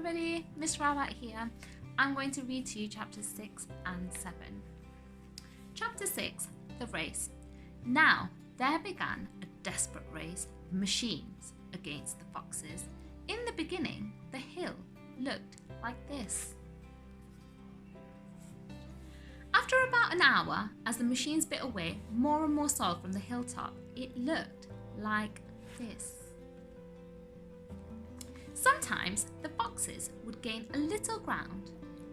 everybody, Miss Rawat here. I'm going to read to you chapters 6 and 7. Chapter 6, The Race. Now there began a desperate race of machines against the foxes. In the beginning, the hill looked like this. After about an hour, as the machines bit away more and more soil from the hilltop, it looked like this. Sometimes the foxes would gain a little ground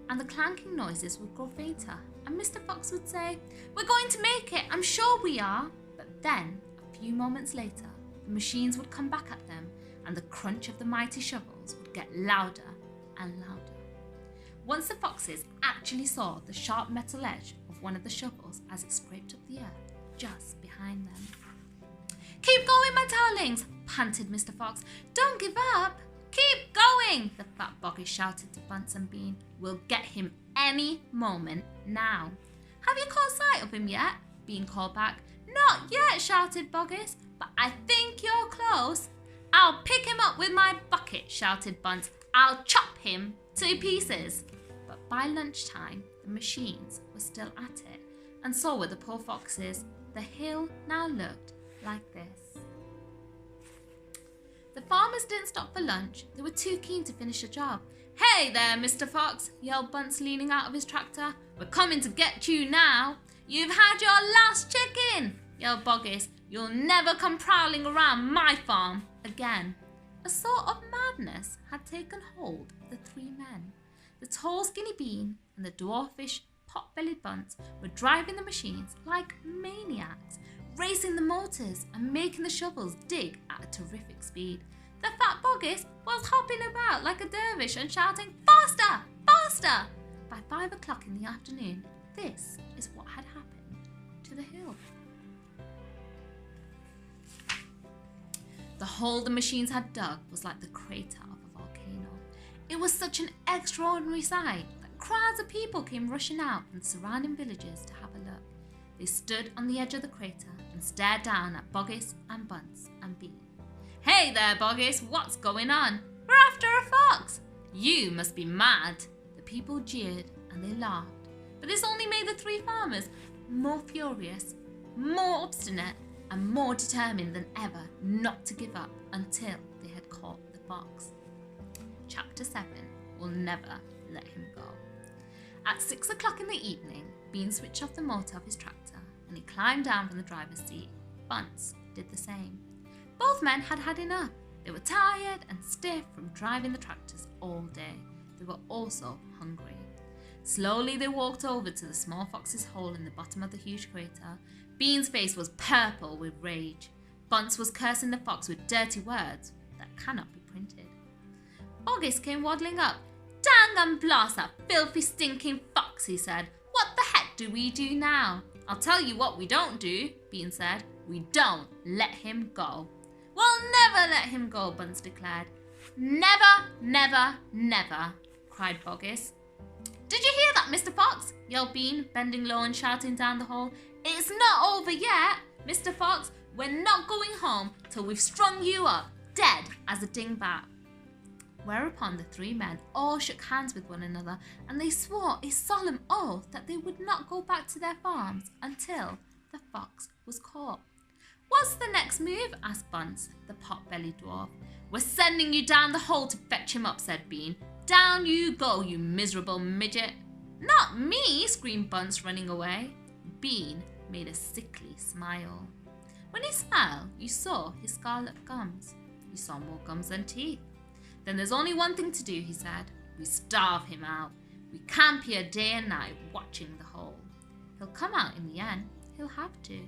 and the clanking noises would grow fainter, and Mr. Fox would say, "We're going to make it, I'm sure we are." But then, a few moments later, the machines would come back at them and the crunch of the mighty shovels would get louder and louder. Once the foxes actually saw the sharp metal edge of one of the shovels as it scraped up the earth just behind them. "Keep going, my darlings," panted Mr. Fox. "Don't give up. Keep going," the fat boggy shouted to Bunce and Bean. "We'll get him any moment now." "Have you caught sight of him yet?" Bean called back. "Not yet," shouted Boggis, "but I think you're close." "I'll pick him up with my bucket," shouted Bunce. "I'll chop him to pieces." But by lunchtime, the machines were still at it, and so were the poor foxes. The hill now looked like this. The farmers didn't stop for lunch. They were too keen to finish the job. "Hey there, Mr. Fox," yelled Bunce, leaning out of his tractor. "We're coming to get you now." "You've had your last chicken," yelled Boggis. "You'll never come prowling around my farm again." A sort of madness had taken hold of the three men. The tall, skinny Bean and the dwarfish, pot-bellied Bunce were driving the machines like maniacs, racing the motors and making the shovels dig at a terrific speed. The fat Boggis was hopping about like a dervish and shouting, "Faster! Faster!" By 5 o'clock in the afternoon, this is what had happened to the hill. The hole the machines had dug was like the crater of a volcano. It was such an extraordinary sight that crowds of people came rushing out from the surrounding villages to have a look. They stood on the edge of the crater and stared down at Boggis and Bunce and Bean. "Hey there, Boggis, what's going on?" "We're after a fox." "You must be mad." The people jeered and they laughed, but this only made the three farmers more furious, more obstinate, and more determined than ever not to give up until they had caught the fox. Chapter 7 will never let him go. At 6 o'clock in the evening, Bean switched off the motor of his tractor and he climbed down from the driver's seat. Bunce did the same. Both men had had enough. They were tired and stiff from driving the tractors all day. They were also hungry. Slowly they walked over to the small fox's hole in the bottom of the huge crater. Bean's face was purple with rage. Bunce was cursing the fox with dirty words that cannot be printed. Boggis came waddling up. "Dang and blast that filthy, stinking fox," he said. "What the heck do we do now?" "I'll tell you what we don't do," Bean said. "We don't let him go." "We'll never let him go," Bunce declared. "Never, never, never," cried Boggis. "Did you hear that, Mr. Fox?" yelled Bean, bending low and shouting down the hole. "It's not over yet, Mr. Fox. We're not going home till we've strung you up, dead as a dingbat." Whereupon the three men all shook hands with one another and they swore a solemn oath that they would not go back to their farms until the fox was caught. "What's the next move?" asked Bunce, the pot-bellied dwarf. "We're sending you down the hole to fetch him up," said Bean. "Down you go, you miserable midget." "Not me," screamed Bunce, running away. Bean made a sickly smile. When he smiled, you saw his scarlet gums. You saw more gums than teeth. "Then there's only one thing to do," he said. "We starve him out. We camp here day and night watching the hole. He'll come out in the end. He'll have to."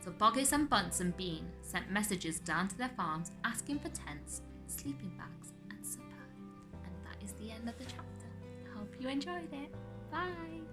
So Boggis and Bunce and Bean sent messages down to their farms asking for tents, sleeping bags and supper. And that is the end of the chapter. I hope you enjoyed it. Bye.